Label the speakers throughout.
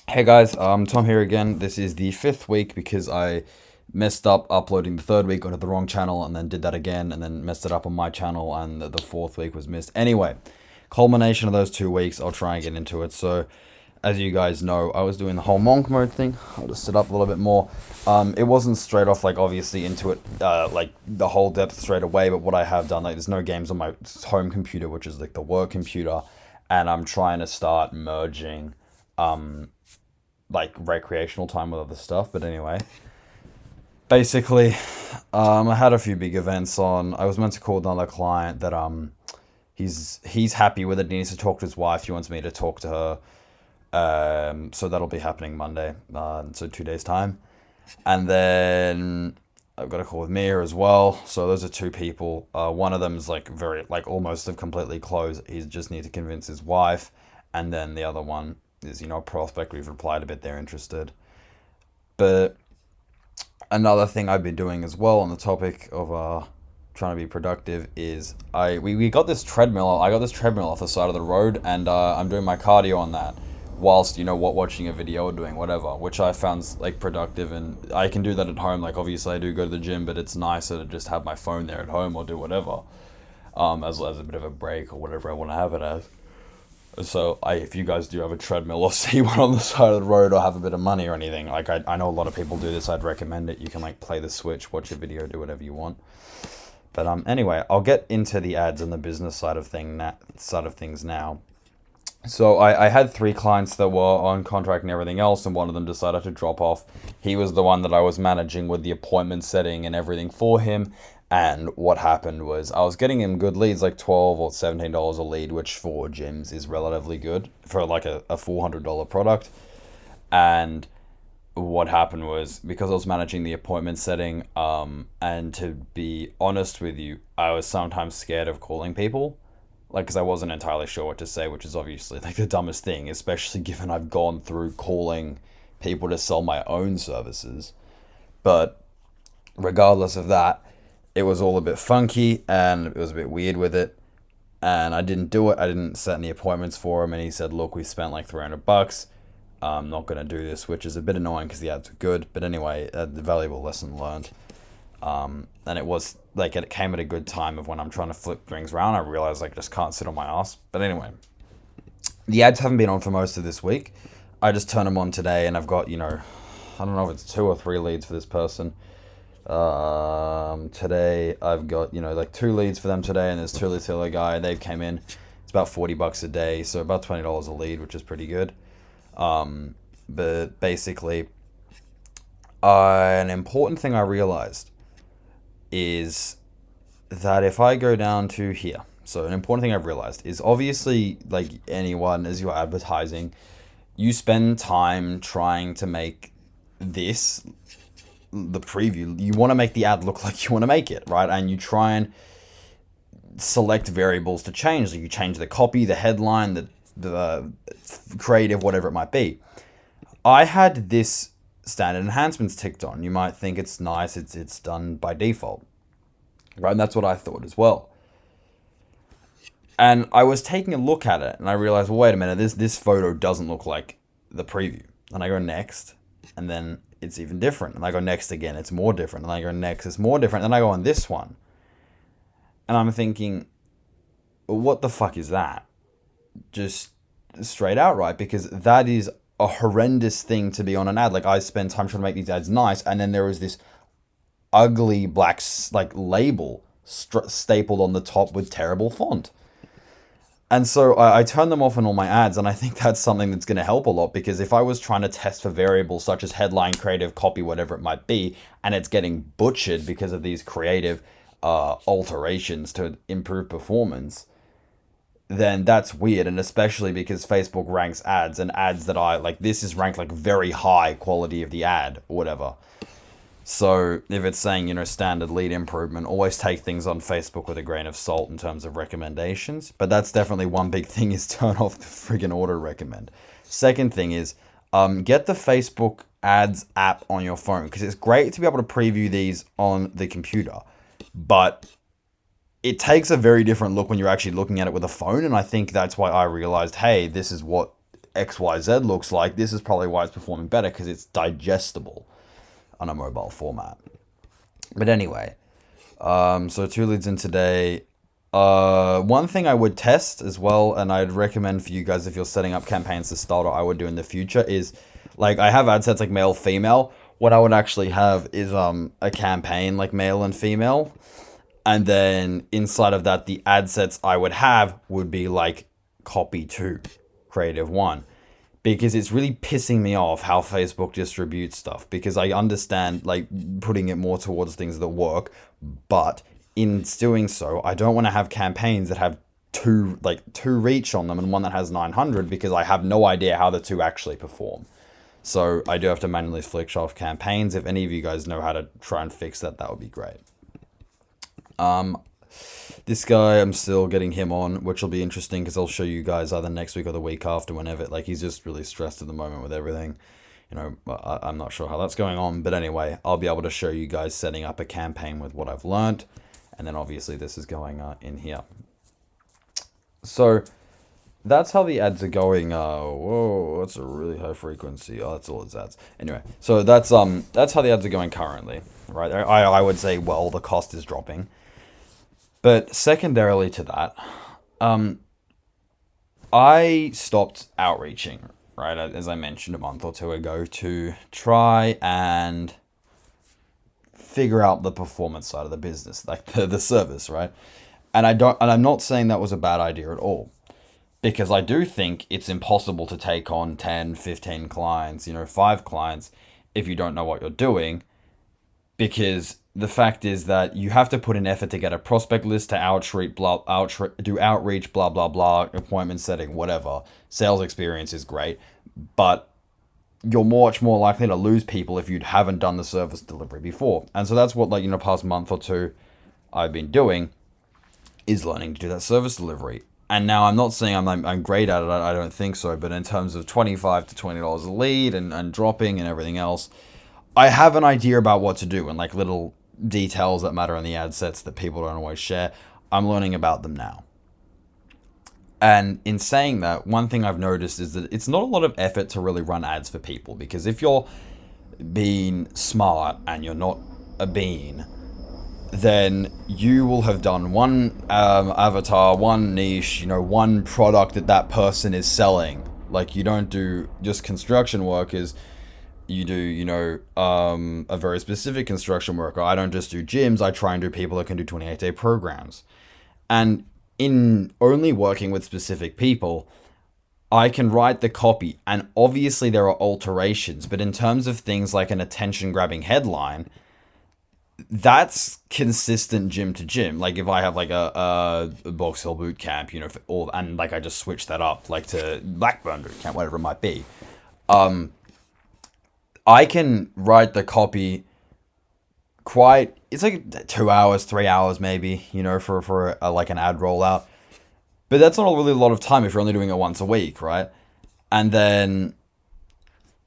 Speaker 1: Hey guys, Tom here again. This is the fifth week because I messed up uploading the third week onto the wrong channel and then did that again and then messed it up on my channel and the fourth week was missed. Anyway, culmination of those 2 weeks, I'll try and get into it. So, as you guys know, I was doing the whole monk mode thing. I'll just sit up a little bit more. It wasn't straight off, like, obviously into it, like, the whole depth straight away, but what I have done, like, there's no games on my home computer, which is, like, the work computer, and I'm trying to start merging, like recreational time with other stuff. But anyway, basically, I had a few big events on. I was meant to call another client that he's happy with it. He needs to talk to his wife. He wants me to talk to her. So that'll be happening Monday. So 2 days time, and then I've got a call with Mia as well. So those are two people. One of them is like very like almost have completely closed. He just needs to convince his wife, and then the other one is a prospect. We've replied a bit. They're interested, but another thing I've been doing as well on the topic of trying to be productive is we got this treadmill. I got this treadmill off the side of the road, and I'm doing my cardio on that whilst watching a video or doing whatever, which I found like productive, and I can do that at home. Like obviously I do go to the gym, but it's nicer to just have my phone there at home or do whatever, as a bit of a break or whatever I want to have it as. So if you guys do have a treadmill or see one on the side of the road or have a bit of money or anything, like I know a lot of people do this, I'd recommend it. You can like play the Switch, watch a video, do whatever you want. But anyway, I'll get into the ads and the business side of things now. So I had three clients that were on contract and everything else, and one of them decided to drop off. He was the one that I was managing with the appointment setting and everything for him. And what happened was I was getting him good leads, like $12 or $17 a lead, which for gyms is relatively good for like a $400 product. And what happened was because I was managing the appointment setting, and to be honest with you, I was sometimes scared of calling people, like because I wasn't entirely sure what to say, which is obviously like the dumbest thing, especially given I've gone through calling people to sell my own services. But regardless of that, it was all a bit funky and it was a bit weird with it. And I didn't do it. I didn't set any appointments for him. And he said, "Look, we spent like $300. I'm not going to do this," which is a bit annoying because the ads were good. But anyway, a valuable lesson learned. And it was like it came at a good time of when I'm trying to flip things around. I realized I just can't sit on my ass. But anyway, the ads haven't been on for most of this week. I just turned them on today, and I've got I don't know if it's two or three leads for this person. Today I've got like two leads for them today, and there's two leads for the other guy. They've came in. It's about $40 a day, so about $20 a lead, which is pretty good. But basically, an important thing I realized is that if I go down to here, so an important thing I've realized is obviously like anyone as you're advertising, you spend time trying to make this the preview. You want to make the ad look like you want to make it, right? And you try and select variables to change. So you change the copy, the headline, the creative, whatever it might be. I had this standard enhancements ticked on. You might think it's nice, it's done by default, right? And that's what I thought as well. And I was taking a look at it, and I realized, well, wait a minute, this photo doesn't look like the preview. And I go next, and then it's even different. And I go next again, it's more different. And I go next, it's more different. And I go on this one, and I'm thinking, what the fuck is that? Just straight out, right? Because that is a horrendous thing to be on an ad. Like I spend time trying to make these ads nice, and then there is this ugly black like label stapled on the top with terrible font. And so I turn them off in all my ads, and I think that's something that's going to help a lot, because if I was trying to test for variables such as headline, creative, copy, whatever it might be, and it's getting butchered because of these creative alterations to improve performance, then that's weird. And especially because Facebook ranks ads, and ads that I like, this is ranked like very high quality of the ad or whatever. So if it's saying, standard lead improvement, always take things on Facebook with a grain of salt in terms of recommendations. But that's definitely one big thing, is turn off the friggin' auto recommend. Second thing is get the Facebook ads app on your phone, because it's great to be able to preview these on the computer. But it takes a very different look when you're actually looking at it with a phone. And I think that's why I realized, hey, this is what XYZ looks like, this is probably why it's performing better, because it's digestible on a mobile format. But anyway, so 2 leads in today. One thing I would test as well, and I'd recommend for you guys if you're setting up campaigns to start, or I would do in the future, is like I have ad sets like male, female. What I would actually have is a campaign like male and female, and then inside of that, the ad sets I would have would be like copy 2, creative 1. Because it's really pissing me off how Facebook distributes stuff. Because I understand like putting it more towards things that work, but in doing so, I don't want to have campaigns that have two reach on them and one that has 900, because I have no idea how the two actually perform. So I do have to manually flick off campaigns. If any of you guys know how to try and fix that, that would be great. This guy, I'm still getting him on, which will be interesting because I'll show you guys either next week or the week after, whenever. Like, he's just really stressed at the moment with everything. You know, I'm not sure how that's going on. But anyway, I'll be able to show you guys setting up a campaign with what I've learned. And then obviously this is going in here. So that's how the ads are going. Whoa, that's a really high frequency. Oh, that's all it's ads. Anyway, so that's how the ads are going currently, right? I would say, well, the cost is dropping. But secondarily to that, I stopped outreaching, right, as I mentioned a month or two ago, to try and figure out the performance side of the business, like the service, right? And I'm not saying that was a bad idea at all, because I do think it's impossible to take on 10, 15 clients, 5 clients, if you don't know what you're doing, because the fact is that you have to put in effort to get a prospect list, to do outreach, blah, blah, blah, appointment setting, whatever. Sales experience is great, but you're much more likely to lose people if you haven't done the service delivery before. And so that's what, past month or two I've been doing, is learning to do that service delivery. And now I'm not saying I'm great at it, I don't think so, but in terms of $25 to $20 a lead and dropping and everything else, I have an idea about what to do, and like little details that matter in the ad sets that people don't always share. I'm learning about them now. And in saying that, one thing I've noticed is that it's not a lot of effort to really run ads for people, because if you're being smart and you're not a bean, then you will have done one avatar, one niche, one product that person is selling. Like, you don't do just construction workers. You do, a very specific construction worker. I don't just do gyms. I try and do people that can do 28-day programs. And in only working with specific people, I can write the copy. And obviously there are alterations. But in terms of things like an attention-grabbing headline, that's consistent gym to gym. Like, if I have like a box hill boot camp, and like I just switch that up, like to Blackburn boot camp, whatever it might be. I can write the copy it's like 2 hours, 3 hours maybe, for like an ad rollout. But that's not really a lot of time if you're only doing it once a week, right? And then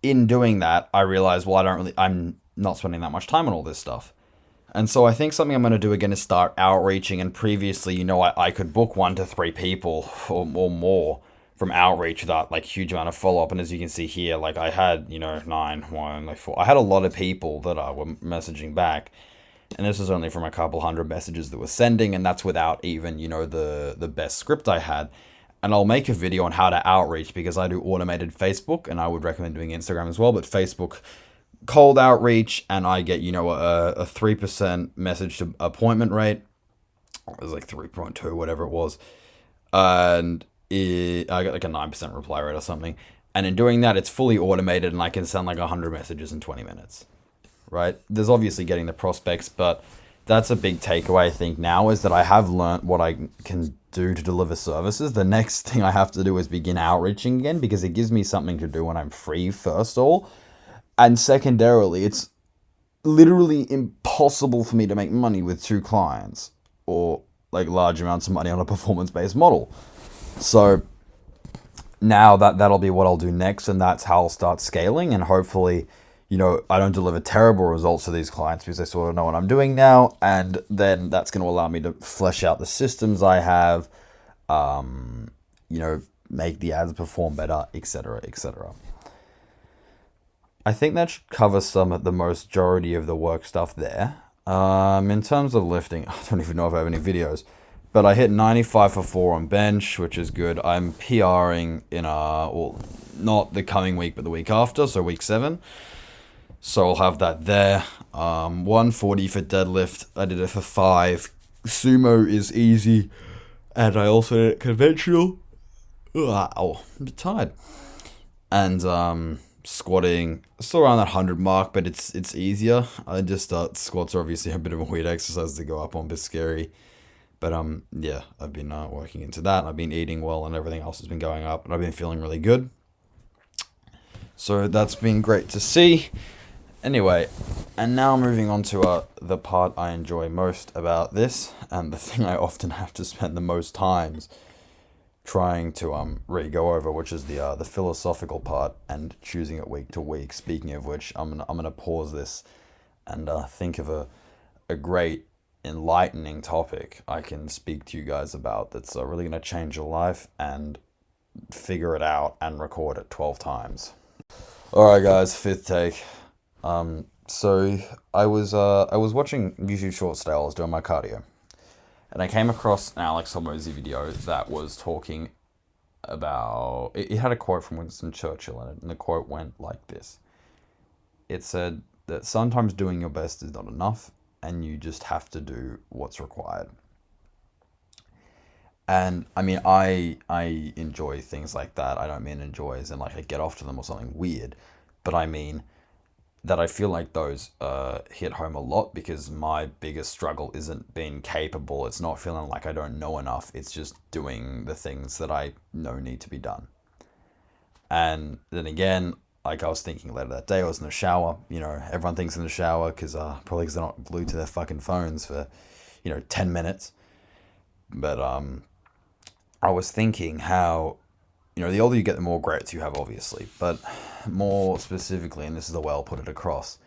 Speaker 1: in doing that, I realized, well, I'm not spending that much time on all this stuff. And so I think something I'm going to do again is start outreaching. And previously, I could book 1 to 3 people or more from outreach without like huge amount of follow-up. And as you can see here, like I had 4, I had a lot of people that were messaging back, and this was only from a couple hundred messages that were sending, and that's without even the best script I had. And I'll make a video on how to outreach, because I do automated Facebook, and I would recommend doing Instagram as well, but Facebook cold outreach, and I get a 3% message to appointment rate. It was like 3.2, whatever it was, and I got like a 9% reply rate or something. And in doing that, it's fully automated, and I can send like 100 messages in 20 minutes, right? There's obviously getting the prospects, but that's a big takeaway, I think, now, is that I have learned what I can do to deliver services. The next thing I have to do is begin outreaching again, because it gives me something to do when I'm free, first of all. And secondarily, it's literally impossible for me to make money with 2 clients, or like large amounts of money on a performance-based model. So now that'll be what I'll do next, and that's how I'll start scaling. And hopefully, I don't deliver terrible results to these clients, because I sort of know what I'm doing now. And then that's going to allow me to flesh out the systems I have, make the ads perform better, etc., etc. I think that should cover some of the majority of the work stuff there. In terms of lifting, I don't even know if I have any videos, but I hit 95 for 4 on bench, which is good. I'm PRing in well, not the coming week, but the week after, so week 7. So I'll have that there. 140 for deadlift. I did it for 5. Sumo is easy, and I also did it conventional. Wow, I'm tired. And squatting still around that 100 mark, but it's easier. I just squats are obviously a bit of a weird exercise to go up on, a bit scary. But yeah, I've been working into that. And I've been eating well, and everything else has been going up, and I've been feeling really good. So that's been great to see. Anyway, and now moving on to the part I enjoy most about this, and the thing I often have to spend the most times trying to re-go over, which is the philosophical part and choosing it week to week. Speaking of which, I'm gonna pause this and think of a great enlightening topic I can speak to you guys about that's really gonna change your life, and figure it out and record it 12 times. Alright guys, 5th take. So I was watching YouTube Shorts today while I was doing my cardio, and I came across an Alex Hormozy video that was talking about, it had a quote from Winston Churchill in it, and the quote went like this. It said that sometimes doing your best is not enough, and you just have to do what's required. And I mean, I enjoy things like that. I don't mean enjoy as in like I get off to them or something weird, but I mean that I feel like those hit home a lot, because my biggest struggle isn't being capable. It's not feeling like I don't know enough. It's just doing the things that I know need to be done. And then again, like I was thinking later that day, I was in the shower. You know, everyone thinks in the shower because probably because they're not glued to their fucking phones for 10 minutes. But I was thinking how, the older you get, the more grades you have, obviously. But more specifically, and this is the way I'll put it across,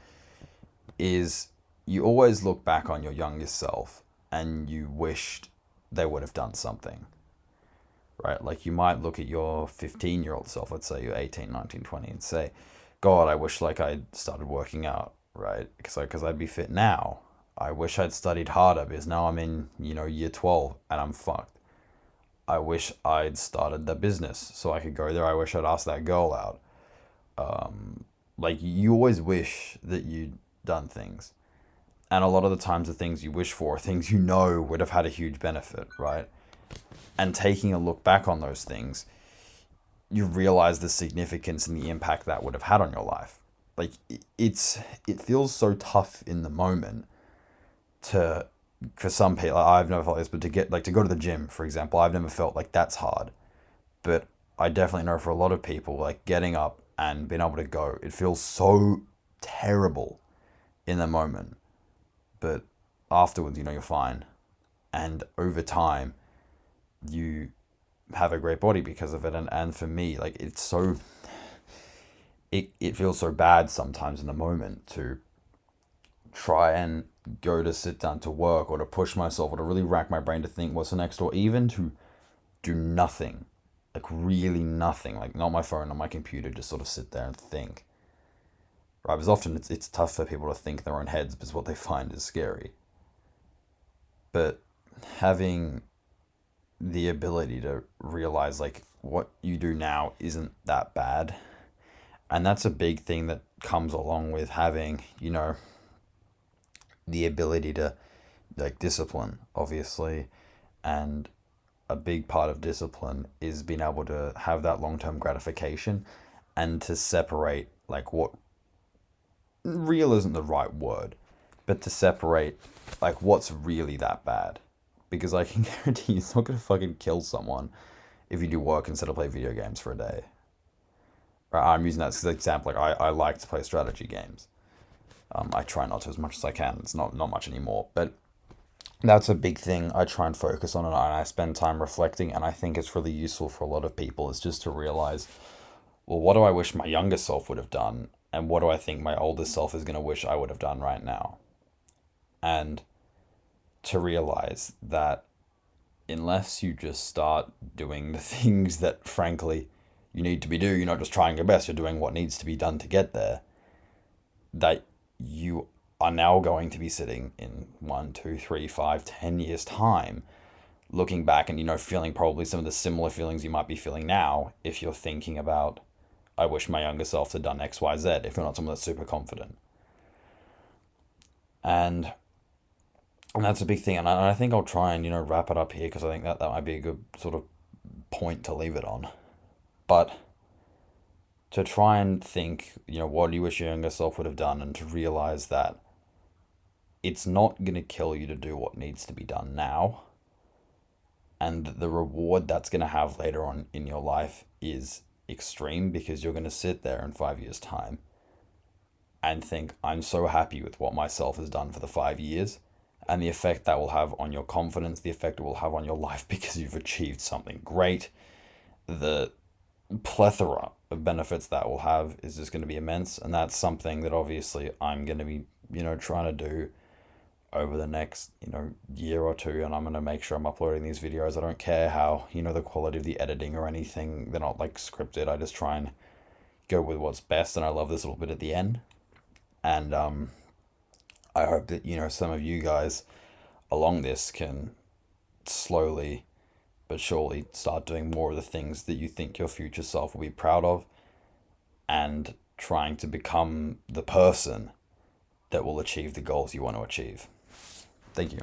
Speaker 1: is you always look back on your youngest self and you wished they would have done something, right? Like you might look at your 15-year-old self, let's say you're 18, 19, 20, and say, God, I wish like I'd started working out, right? Because I'd be fit now. I wish I'd studied harder because now I'm in, year 12 and I'm fucked. I wish I'd started the business so I could go there. I wish I'd asked that girl out. Like you always wish that you'd done things. And a lot of the times the things you wish for are things would have had a huge benefit, right? And taking a look back on those things, you realize the significance and the impact that would have had on your life. Like it feels so tough in the moment for some people, I've never felt this, but to go to the gym, for example, I've never felt like that's hard. But I definitely know for a lot of people, like getting up and being able to go, it feels so terrible in the moment. But afterwards, you're fine. And over time, you have a great body because of it. And for me, like it feels so bad sometimes in the moment to try and go to sit down to work, or to push myself, or to really rack my brain to think what's the next, or even to do nothing, like really nothing, like not my phone, not my computer, just sort of sit there and think, right? Because often it's tough for people to think in their own heads because what they find is scary. But having the ability to realize like what you do now isn't that bad, and that's a big thing that comes along with having the ability to like discipline, obviously. And a big part of discipline is being able to have that long-term gratification, and to separate like what real isn't the right word, but to separate like what's really that bad. Because I can guarantee you it's not going to fucking kill someone if you do work instead of play video games for a day. Right, I'm using that as an example. Like I like to play strategy games. I try not to as much as I can. It's not much anymore, but that's a big thing I try and focus on, and I spend time reflecting, and I think it's really useful for a lot of people, is just to realize, well, what do I wish my younger self would have done, and what do I think my older self is going to wish I would have done right now? And to realize that unless you just start doing the things that, frankly, you need to be doing, you're not just trying your best, you're doing what needs to be done to get there, that you are now going to be sitting in 1, 2, 3, 5, 10 years' time, looking back and, feeling probably some of the similar feelings you might be feeling now if you're thinking about, I wish my younger self had done X, Y, Z, if you're not someone that's super confident. And that's a big thing. And I think I'll try and, wrap it up here because I think that might be a good sort of point to leave it on. But to try and think, what do you wish your younger self would have done, and to realize that it's not going to kill you to do what needs to be done now. And the reward that's going to have later on in your life is extreme, because you're going to sit there in 5 years' time and think, I'm so happy with what myself has done for the 5 years, and the effect that will have on your confidence, the effect it will have on your life because you've achieved something great. The plethora of benefits that will have is just going to be immense, and that's something that obviously I'm going to be, trying to do over the next, year or two, and I'm going to make sure I'm uploading these videos. I don't care how, the quality of the editing or anything, they're not like scripted. I just try and go with what's best, and I love this little bit at the end. And I hope that, some of you guys along this can slowly but surely start doing more of the things that you think your future self will be proud of, and trying to become the person that will achieve the goals you want to achieve. Thank you.